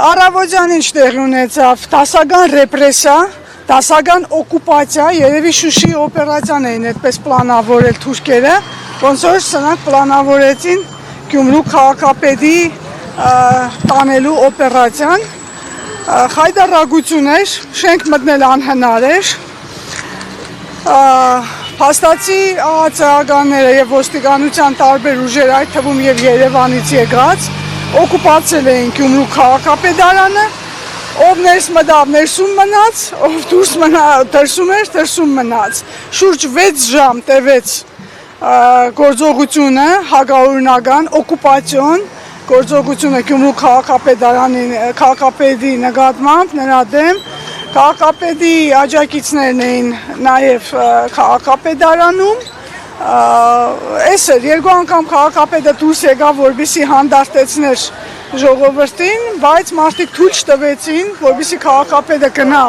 Առավոտյան ինչ տեղի ունեցավ, դասական ռեպրեսիա, դասական օկուպացիա, երևի Շուշիի օպերացիան էին այդպես պլանավորել թուրքերը, ոնց որ սրանք պլանավորեցին Գյումրու քաղաքապետի տանելու օպերացիան, խայտառակություն էր, շենք մտնել անհնար էր, փաստացի ԱԱՑ-ականները եւ ոստիկանության տարբեր ուժեր, այդ թվում եւ Երևանից եկած, օկուպացել էին Գյումրու քաղաքապետարանը, ով ներս մտավ, ներսում մնաց, ով դուրս դրսում էր, դրսում մնաց։ Շուրջ 6 ժամ տևեց գործողությունը, հակաօրինական, օկուպացիոն գործողությունը Գյումրու քաղաքապետի նկատմամբ, նրա դեմ, քաղաքապետի աջակիցներն էին նաև քաղաքապետարանում, այս էր, երկու անգամ քաղաքապետը դուրս եկավ, որպեսզի հանդարտեցներ ժողովրդին, բայց մարդիկ թույլ չտվեցին, որպեսզի քաղաքապետը գնա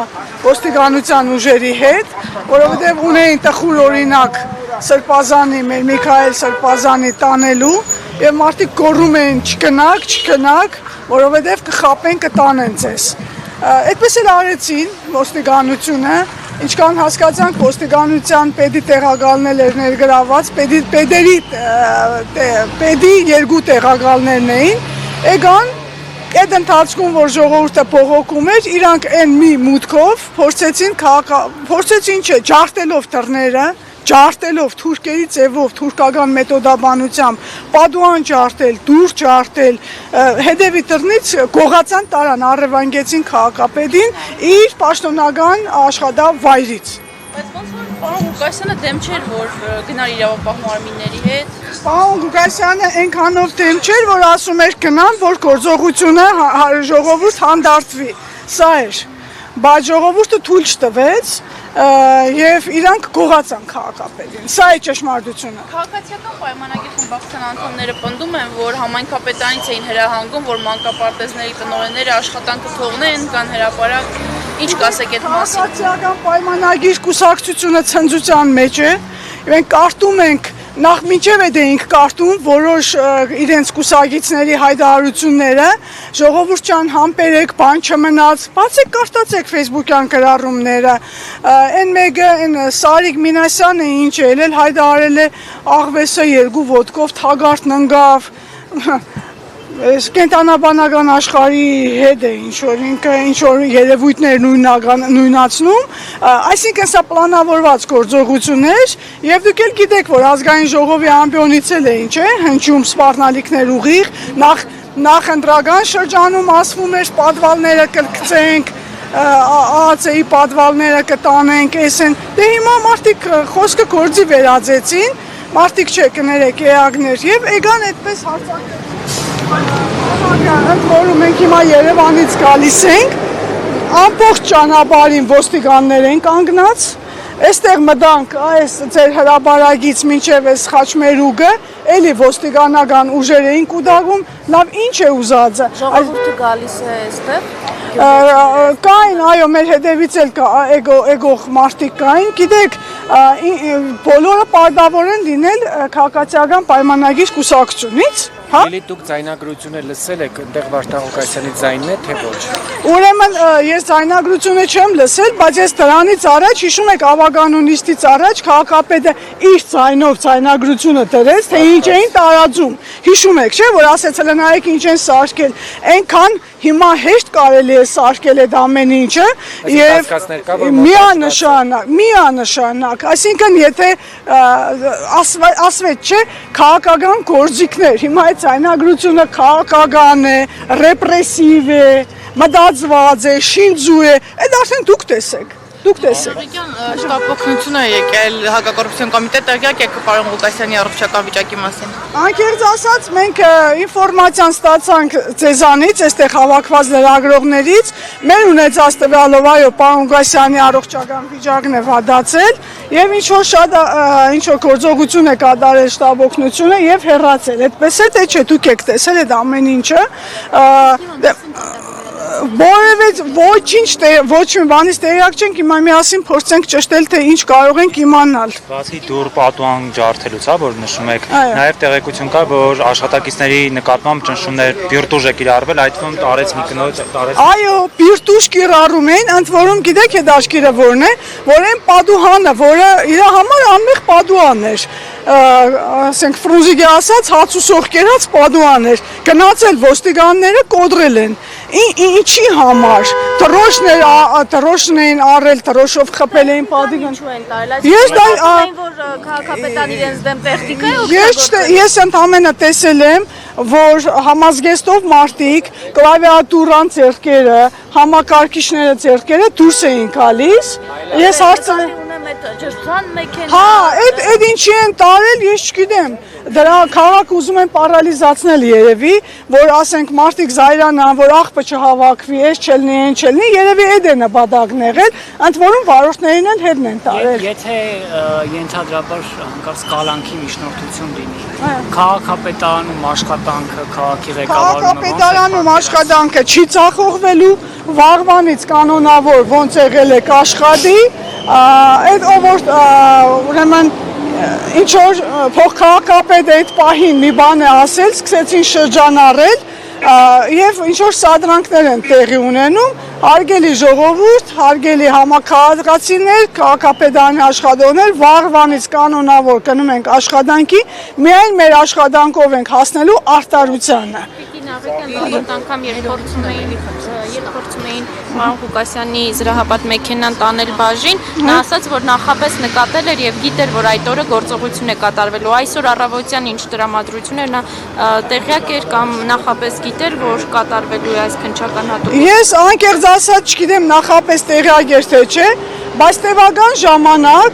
ոստիկանության ուժերի հետ, որովհետև ունեին տխուր օրինակ Սրբազանի, մեր Միքայել Սրբազանի տանելու, եւ մարդիկ գոռում էին չգնաք, որովհետև կխապեն, կտանեն ձեզ։ Այդպես էլ արեցին ոստիկանությունը, ինչքան հասկացանք ոստիկանության պետի տեղակալներ էր ներգրաված, պետի երկու տեղակալներն էին, եկան, այդ ընթացքում, որ ժողովուրդը բողոքում էր, իրանք այն մի մուտքով փորձեցին ջարդելով դռները, ջարդելով թուրքերի ձևով, թուրքական մեթոդաբանությամբ, պատուհան ջարդել, դուռ ջարդել, հետևի դռնից գողացան տարան, առևանգեցին քաղաքապետին իր պաշտոնական աշխատավայրից։ Բայց ոնց որ պարոն Ղուկասյանը դեմ չէր, որ գնար իրավապահ մարմինների հետ։ Պարոն Ղուկասյանը այնքանով դեմ չէր, որ ասում էր գնան, որ գործողությունը ժողովուրդ հանդարտվի։ Սա էր։ Բայց ժողովուրդը թույլ չտվեց եւ իրանք գողացան քաղաքապետին։ Սա է ճշմարտությունը։ Քաղաքացիական պայմանագիր խմբակցության անդամները պնդում են, որ համայնքապետանից էին հրահանգում, որ մանկապարտեզների տնօրենները աշխատանքը թողնեն, կան հրապարակ։ Ինչ կասեք այդ մասին։ Քաղաքացիական պայմանագիր կուսակցությունը ցնծության մեջ է։ Մենք կարդում ենք, նախ մինչև այդ էինք կարդում որոշ իրենց կուսակիցների հայտարարությունները, ժողովուրդ ջան համբերեք, բան չմնաց, բացեք կարդացեք Facebook-յան գրառումները, այն մեկը Սարիկ Մինասյանը ինչ էլ հայտարարել է աղվեսը երկու ոտքով թագարդն ընկավ, կենտրոնաբանական աշխարհի հետ է ինչ-որ երևույթներ նույնացնում, այսինքն սա պլանավորված գործողություն էր եւ դուք էլ գիտեք, որ ազգային ժողովի ամբիոնից էլ էին, չէ՞, հնչում սպառնալիքներ ուղիղ, նախ ընտրական շրջանում ասվում էր պատվալները կգցենք, ԱԱՑ-ի պատվալները կտանենք, այսեն, դե հիմա մարդիկ խոսքը գործի վերածեցին, մարդիկ կներեք էակներ եւ եկան այդպես հարցակներ ընդ որում մենք հիմա Երևանից գալիս ենք, ամբողջ ճանապարհին ոստիկաններ են կանգնած, այստեղ մտանք այս ձեր հրապարակից մինչև այս խաչմերուկը, էլի ոստիկանական ուժեր էին կուտակում, լավ ինչ է ուզածը։ Ժողովուրդը գալիս է այստեղ։ Կային, այո, մեր հետևից էլ եկող մարդիկ կային, գիտեք, բոլորը պարտավոր են լինել քաղաքացիական պայմանագիր կուսակցությունից, հա։ Էլի դուք ձայնագրությունը լսել եք, այնտեղ Վարդան Ղուկասյանի ձայնն է, թե ոչ։ Ուրեմն ես ձայնագրությունը չեմ լսել, բայց ես դրանից առաջ հիշում եք ավականունիստից առաջ քաղաքապետը իր ձայնով ձայնագրությունը դրեց, թե ինչ էին տարածում։ Հիշում եք, չէ՞, որ ասեց հələ նայեք ինչ են սարքել։ Այնքան հիմա հեշտ կարելի է սարքել այդ ամեն ինչը եւ միանշանակ, այսինքն եթե ասվեց, չէ, քաղաքական գործիքներ, հիմա այդ ձայնագրությունը քաղաքական է, ռեպրեսիվ է, մտածված է, շինձու է, այդ արդեն դուք տեսեք։ Շտապօգնություն է եկել հակակոռուպցիոն կոմիտետ տեղյակ եք պարոն Ղուկասյանի առողջական վիճակի մասին։ Անկեղծ ասած, մենք ինֆորմացիան ստացանք ձեզանից, այստեղ հավաքված լրագրողներից, մեր ունեցած տվյալով, այո, պարոն Ղուկասյանի առողջական վիճակն է վատացել եւ ինչ-որ գործողություն է կատարել շտապօգնությունը եւ հեռացել։ Այդպես է թե չէ, դուք եք տեսել այդ ամեն ինչը։ ոչ մի բանից տեղյակ չենք, հիմա միասին փորձենք ճշտել, թե ինչ կարող ենք իմանալ։ Բացի դուր պատուհան ջարդելուց, որ նշում եք, նաև տեղեկություն կա, որ աշխատակիցների նկատմամբ ճնշումներ բիրտուժ է կիրառվել, այդ թվում տարեց մի կնոջ տարեց։ Այո, բիրտուժ կիրառում են, ընդ որում գիտեք այդ աչքերը որն է, որ այն պատուհանը, որը իր համար անմեղ պատուհան էր, ասենք ֆրունզիկի ասած հաց ու սոխ կերած պատուհան էր, գնացել ոստիկանները կոտրել են։ Ինչի համար տրոշն էին առել, տրոշով խփել էին պատիգան։ Ես դա որ քաղաքապետան իրենց դեմ տեխնիկա է ես ընդամենը տեսել եմ, որ համազգեստով մարդիկ կլավիատուրան ձեռքերը, համակարգիչները ձեռքերը դուրս էին գալիս։ Ես հարցրել Հա, այդ ինչի են տարել, ես չգիտեմ։ Դրա քաղաք ուզում են պարալիզացնել երևի, որ ասենք մարդիկ զայրանան, որ աղբը չհավաքվի, ես չելնի, երևի այդ է նպատակն եղել, ընդ որում վարորդներին են հետն են տարել։ Եթե ենթադրաբար հանկարծ կալանքի միջնորդություն լինի, քաղաքապետարանում աշխատանքը, քաղաքի ղեկավարումը Քաղաքապետարանում աշխատանքը չի ծախողվելու, վաղվանից կանոնավոր ոնց եղել է կաշխատի, այդ ով ուրեմն ինչ որ փոխքաղաքապետը այդ պահին մի բան է ասել, սկսեցին շրջանառել եւ ինչ որ սադրանքներ են տեղի ունենում, հարգելի ժողովուրդ, հարգելի համաքաղաքացիներ, քաղաքապետարանի աշխատողներ, վաղվանից կանոնավոր գնում ենք աշխատանքի, միայն մեր աշխատանքով ենք հասնելու արտարությանը։ Նախորդ անգամ երբ փորձում էին Մարոն Ղուկասյանի զրահապատ մեքենան տանել բաժին, նա ասաց, որ նախապես նկատել էր եւ գիտեր, որ այդ օրը գործողություն է կատարվելու։ Այսօր առավոտյան ինչ տրամադրություն էր, նա տեղյակ էր կամ նախապես գիտեր, որ կատարվելու է այս քննչական հատուցումը։ Ես անկեղծ ասած չգիտեմ նախապես տեղյակ էր թե չէ, բայց տևական ժամանակ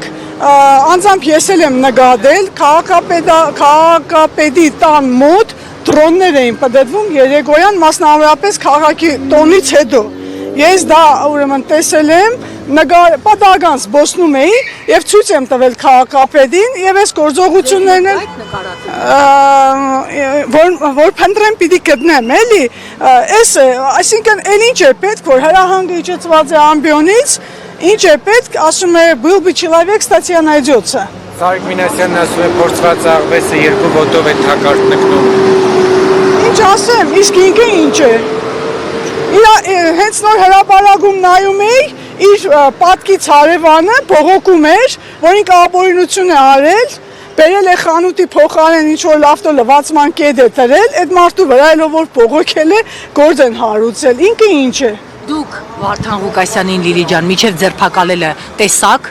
անձամբ ես եմ նկատել քաղաքապետի տան մոտ դրոններ էին պտտվում երեկոյան, մասնավորապես քաղաքի տոնից հետո։ Ես դա ուրեմն տեսել եմ, պատահական զբոսնում էի եւ ցույց եմ տվել քաղաքապետին եւ այս գործողություններն որ փնտրեմ պիտի գտնեմ, էլի, այսինքն այն ինչ է պետք, որ հրահանգը իջեցված է ամբիոնից, ինչ է պետք, ասում է, был бы человек, статья найдется։ Սարիկ Մինասյանն ասում է փորձված աղվեսը երկու ոտով է թակարդ նկնում։ Ինչ ասեմ, իսկ ինքը ինչ է։ Հենց նոր հրապարակում նայում էի, իր պատկից հարևանը բողոքում էր, որ ինքը ապօրինություն է արել, բերել է խանութի փոխարեն ինչ-որ լավտո լվացման կետ է տրել, այդ մարդու վրա որ բողոքել է, գործ են հարուցել, ինքը ինչ է։ Դուք Վարդան Ղուկասյանին Լիլի ջան, միջև ձերբակալելը տեսաք։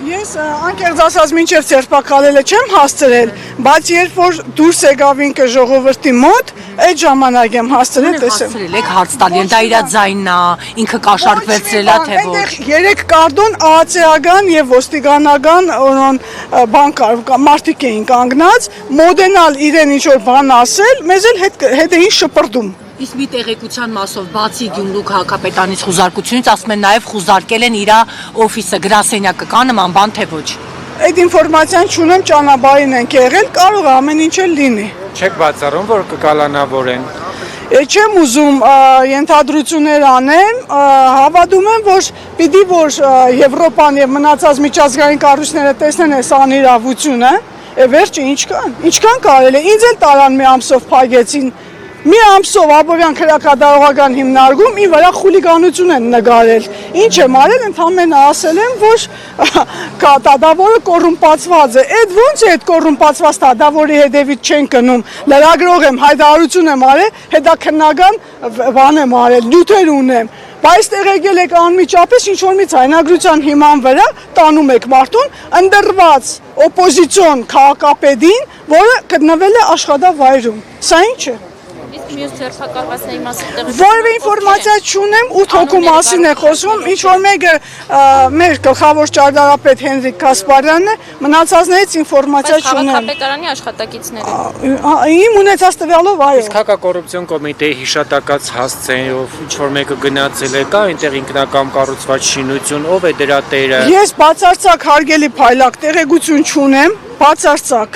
Ես անկեղծ ասած մինչև ձերբակալելը չեմ հասցրել, բայց երբ որ դուրս եկավ ինքը ժողովրդի մոտ, այդ ժամանակ եմ հասցրել տեսեմ։ Հասցրել եք հարց տալ, դա իր ձայնն է, ինքը կաշառքվեցրել է թե ոչ։ Երեք կարտոն ԱԱՑ-ական եւ ոստիկանական բան կար, մարդիկ էին կանգնած, մոդենալ իրեն ինչ որ բան ասել, մեզ էլ հետ էին շպրտում։ Իսկ մի տեղեկության մասով բացի Գյումրու քաղաքապետանից խուզարկությունից ասում են նաև խուզարկել են իր օֆիսը, գրասենյակը, կա նման բան թե ոչ։ Այդ ինֆորմացիան չունեմ, ճանապարհին ենք եղել, կարող է ամեն ինչ էլ լինի։ Չեք բացառում, որ կկալանավորեն։ Չեմ ուզում ենթադրություններ անեմ, հավատում եմ, որ պիտի որ Եվրոպան եւ մնացած միջազգային կառույցները տեսնեն այս անիրավությունը, վերջը ինչքան կարելի է, ինձ էլ տարան մի ամսով փակեցին։ Մի ամսով Աբովյան քրեակատարողական հիմնարկում ի վրա խուլիգանություն են նկարել։ Ինչ եմ արել, ընդամենը ասել եմ, որ դատավորը կոռումպացված է։ Այդ ո՞նց է այդ կոռումպացված դատավորի հետևից չեն գնում։ Լրագրող եմ, հայտարարություն եմ արել, հետաքննական բան եմ արել, նյութեր ունեմ։ Բայց տեղ եկել եք անմիջապես ինչ-որ մի ցայնագրության հիման վրա տանում եք մարդուն ընդրված օպոզիցիոն քաղաքապետին, որը գտնվել է աշխատավայրում։ Սա ինչ է։ Իսկ մյուս ձերբակալվածների մասին Որևէ ինֆորմացիա չունեմ, 8 հոգու մասին է խոսում, ինչ որ մեկը մեր գլխավոր ճարտարապետ Հենրիկ Կասպարյանն է, մնացածներից ինֆորմացիա չունեմ։ Քաղաքապետարանի աշխատակիցները։ Իմ ունեցած տվյալով այո։ Իսկ հակակոռուպցիոն կոմիտեի հիշատակած հասցեով ինչ որ մեկը գնացել է, կա այնտեղ ինքնակամ կառուցված շինություն, ով է դրա տերը։ Ես բացարձակ հարգելի փայլակ տեղեկություն չունեմ, բացարձակ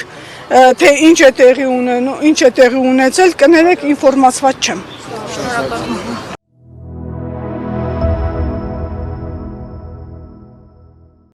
թե ինչ է տեղի ունեցել, կներեք ինֆորմացված չեմ։ Շնորհակալ եմ։